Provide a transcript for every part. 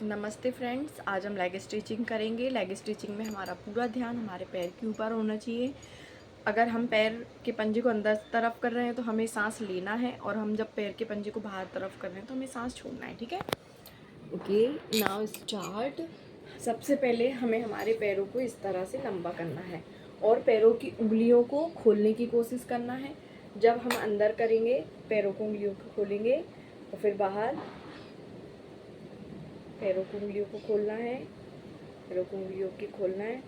नमस्ते फ्रेंड्स, आज हम लेग स्टिचिंग करेंगे। लेग स्टिचिंग में हमारा पूरा ध्यान हमारे पैर के ऊपर होना चाहिए। अगर हम पैर के पंजे को अंदर तरफ कर रहे हैं तो हमें सांस लेना है, और हम जब पैर के पंजे को बाहर तरफ कर रहे हैं तो हमें सांस छोड़ना है। ठीक है, ओके, नाउ स्टार्ट। सबसे पहले हमें हमारे पैरों को इस तरह से लंबा करना है और पैरों की उंगलियों को खोलने की कोशिश करना है। जब हम अंदर करेंगे, पैरों को उंगलियों को खोलेंगे और फिर बाहर, पैरों को उंगलियों को खोलना है, पैरों को उंगलियों की खोलना है।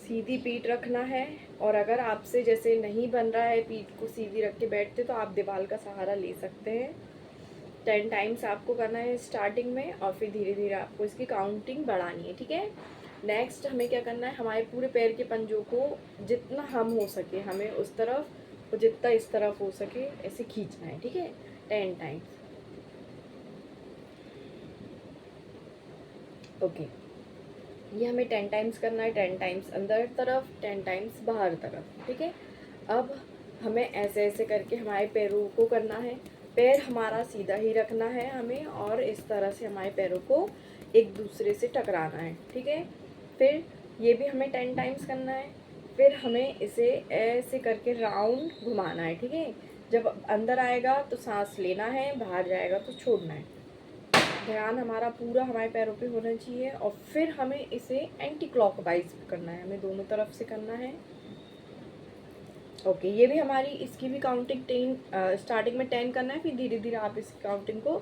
सीधी पीठ रखना है, और अगर आपसे जैसे नहीं बन रहा है पीठ को सीधी रख के बैठते तो आप दीवार का सहारा ले सकते हैं। 10 टाइम्स आपको करना है स्टार्टिंग में, और फिर धीरे धीरे आपको इसकी काउंटिंग बढ़ानी है। ठीक है, नेक्स्ट हमें क्या करना है, हमारे पूरे पैर के पंजों को जितना हम हो सके हमें उस तरफ और जितना इस तरफ हो सके ऐसे खींचना है। ठीक है, 10 टाइम्स। ओके, ये हमें 10 टाइम्स करना है। 10 टाइम्स अंदर तरफ, 10 टाइम्स बाहर तरफ। ठीक है, अब हमें ऐसे ऐसे करके हमारे पैरों को करना है। पैर हमारा सीधा ही रखना है हमें, और इस तरह से हमारे पैरों को एक दूसरे से टकराना है। ठीक है, फिर ये भी हमें 10 टाइम्स करना है। फिर हमें इसे ऐसे करके राउंड घुमाना है। ठीक है, जब अंदर आएगा तो सांस लेना है, बाहर जाएगा तो छोड़ना है। ध्यान हमारा पूरा हमारे पैरों पे होना चाहिए। और फिर हमें इसे एंटी क्लॉकवाइज करना है, हमें दोनों तरफ से करना है। ओके, ये भी हमारी, इसकी भी काउंटिंग 10, स्टार्टिंग में 10 करना है, फिर धीरे धीरे आप इस काउंटिंग को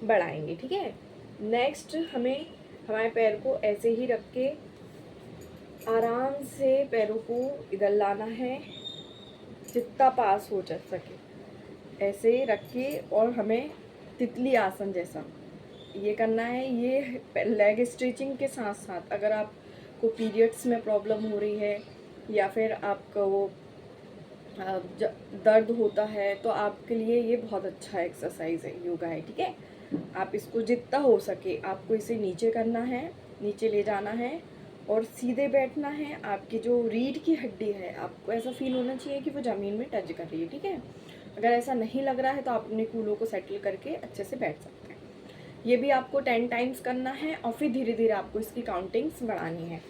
बढ़ाएंगे। ठीक है, नेक्स्ट हमें हमारे पैर को ऐसे ही रख के आराम से पैरों को इधर लाना है, जितना पास हो जा सके ऐसे रख के, और हमें तितली आसन जैसा ये करना है। ये लेग स्टिचिंग के साथ साथ अगर आपको पीरियड्स में प्रॉब्लम हो रही है या फिर आपको दर्द होता है तो आपके लिए ये बहुत अच्छा एक्सरसाइज है, योगा है। ठीक है, आप इसको जितना हो सके आपको इसे नीचे करना है, नीचे ले जाना है और सीधे बैठना है। आपकी जो रीढ़ की हड्डी है आपको ऐसा फील होना चाहिए कि वो ज़मीन में टच कर रही है। ठीक है, अगर ऐसा नहीं लग रहा है तो आप अपने कूलों को सेटल करके अच्छे से बैठ सकते हैं। ये भी आपको 10 टाइम्स करना है, और फिर धीरे धीरे आपको इसकी काउंटिंग्स बढ़ानी है।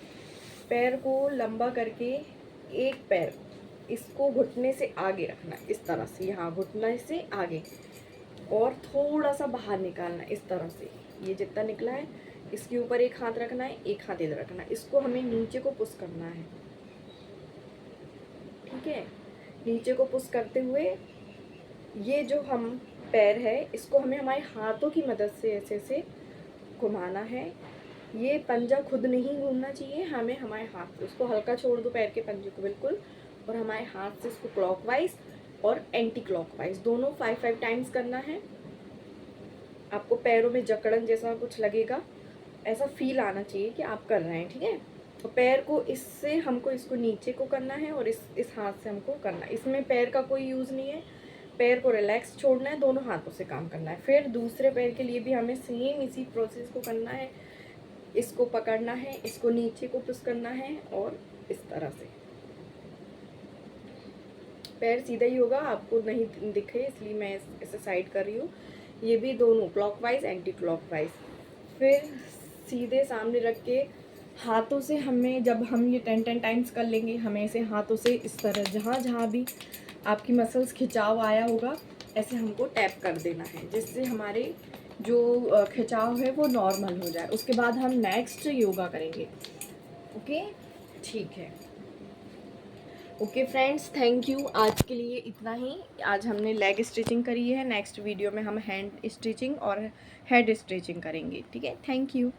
पैर को लंबा करके एक पैर इसको घुटने से आगे रखना है, इस तरह से, यहाँ घुटने से आगे, और थोड़ा सा बाहर निकालना है इस तरह से। ये जितना निकला है इसके ऊपर एक हाथ रखना है, एक हाथ इधर रखना है। इसको हमें नीचे को पुश करना है। ठीक है, नीचे को पुश करते हुए ये जो हम पैर है इसको हमें हमारे हाथों की मदद से ऐसे ऐसे घुमाना है। ये पंजा खुद नहीं घूमना चाहिए, हमें हमारे हाथ से उसको हल्का छोड़ दो, पैर के पंजे को बिल्कुल, और हमारे हाथ से इसको क्लॉकवाइज और एंटी क्लॉकवाइज दोनों 5-5 टाइम्स करना है। आपको पैरों में जकड़न जैसा कुछ लगेगा, ऐसा फील आना चाहिए कि आप कर रहे हैं। ठीक है, तो पैर को इससे हमको इसको नीचे को करना है, और इस हाथ से हमको करना है। इसमें पैर का कोई यूज़ नहीं है, पैर को रिलैक्स छोड़ना है, दोनों हाथों से काम करना है। फिर दूसरे पैर के लिए भी हमें सेम इसी प्रोसेस को करना है। इसको पकड़ना है, इसको नीचे को पुश करना है, और इस तरह से पैर सीधा ही होगा, आपको नहीं दिखे इसलिए मैं इसे साइड कर रही हूँ। ये भी दोनों क्लॉकवाइज एंटी क्लॉकवाइज। फिर सीधे सामने रख के हाथों से हमें, जब हम ये 10 टाइम्स कर लेंगे, हमें इसे हाथों से इस तरह जहाँ जहाँ भी आपकी मसल्स खिंचाव आया होगा ऐसे हमको टैप कर देना है, जिससे हमारे जो खिंचाव है वो नॉर्मल हो जाए। उसके बाद हम नेक्स्ट योगा करेंगे। ओके, ठीक है। Okay friends, thank you. आज के लिए इतना ही। आज हमने लेग स्टिचिंग करी है, नेक्स्ट वीडियो में हम हैंड स्टिचिंग और हेड स्टिचिंग करेंगे। ठीक है, थैंक यू।